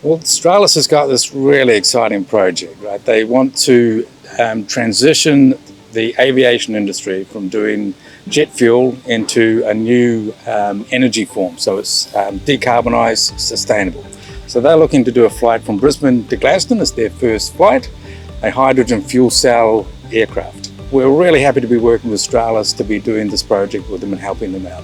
Well, Stralis has got this really exciting project, right? They want to transition the aviation industry from doing jet fuel into a new energy form. So it's decarbonised, sustainable. So they're looking to do a flight from Brisbane to Gladstone as their first flight, a hydrogen fuel cell aircraft. We're really happy to be working with Stralis to be doing this project with them and helping them out.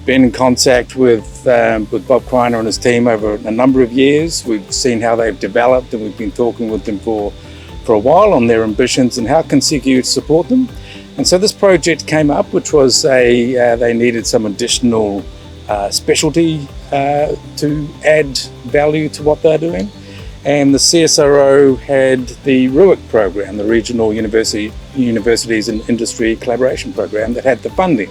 Been in contact with Bob Kreiner and his team over a number of years. We've seen how they've developed, and we've been talking with them for a while on their ambitions and how can CQ support them. And so this project came up, which was they needed some additional specialty to add value to what they're doing. And the CSIRO had the RUIC Program, the Regional Universities and Industry Collaboration Program, that had the funding.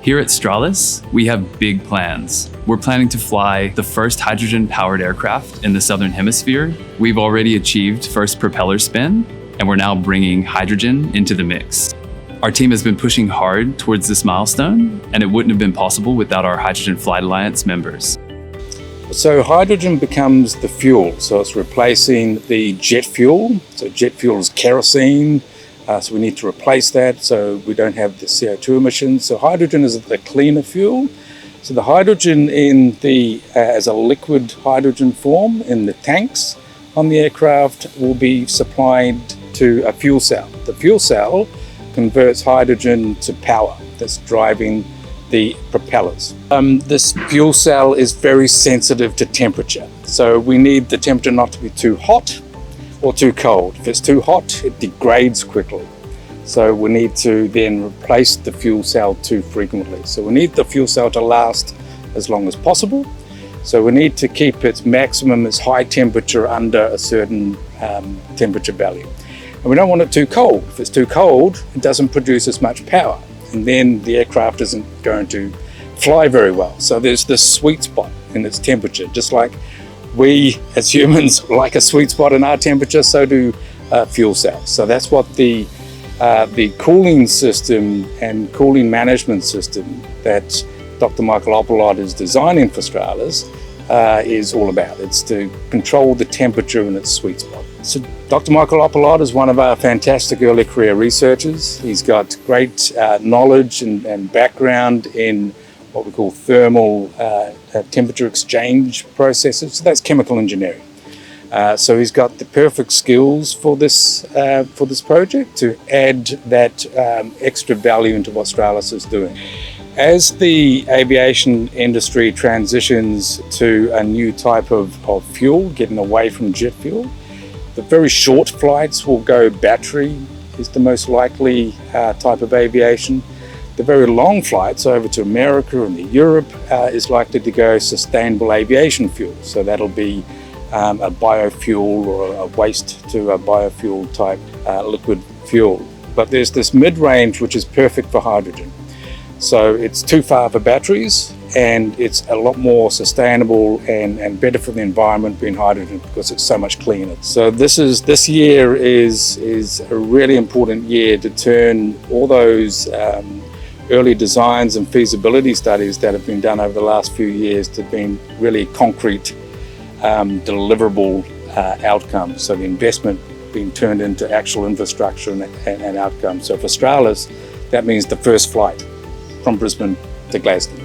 Here at Stralis, we have big plans. We're planning to fly the first hydrogen-powered aircraft in the Southern Hemisphere. We've already achieved first propeller spin, and we're now bringing hydrogen into the mix. Our team has been pushing hard towards this milestone, and it wouldn't have been possible without our Hydrogen Flight Alliance members. So hydrogen becomes the fuel, so it's replacing the jet fuel. So jet fuel is kerosene. So we need to replace that so we don't have the CO2 emissions. So hydrogen is the cleaner fuel. So the hydrogen as a liquid hydrogen form in the tanks on the aircraft will be supplied to a fuel cell. The fuel cell converts hydrogen to power that's driving the propellers. This fuel cell is very sensitive to temperature. So we need the temperature not to be too hot or too cold. If it's too hot, it degrades quickly. So we need to then replace the fuel cell too frequently. So we need the fuel cell to last as long as possible. So we need to keep its maximum, its high temperature under a certain temperature value. And we don't want it too cold. If it's too cold, it doesn't produce as much power. And then the aircraft isn't going to fly very well. So there's this sweet spot in its temperature, just like we as humans like a sweet spot in our temperature, so do fuel cells. So that's what the cooling system and cooling management system that Dr. Michael Oppolot is designing for Stralis is all about. It's to control the temperature in its sweet spot. So Dr. Michael Oppolot is one of our fantastic early career researchers. He's got great knowledge and background in what we call thermal temperature exchange processes. So that's chemical engineering. So he's got the perfect skills for this project to add that extra value into what Stralis is doing. As the aviation industry transitions to a new type of fuel, getting away from jet fuel, the very short flights will go battery is the most likely type of aviation. The very long flights over to America and Europe is likely to go sustainable aviation fuel. So that'll be a biofuel or a waste to a biofuel type liquid fuel. But there's this mid-range which is perfect for hydrogen. So it's too far for batteries, and it's a lot more sustainable and better for the environment being hydrogen because it's so much cleaner. So this year is a really important year to turn all those early designs and feasibility studies that have been done over the last few years to being really concrete, deliverable outcomes. So the investment being turned into actual infrastructure and outcomes. So for Stralis, that means the first flight from Brisbane to Gladstone.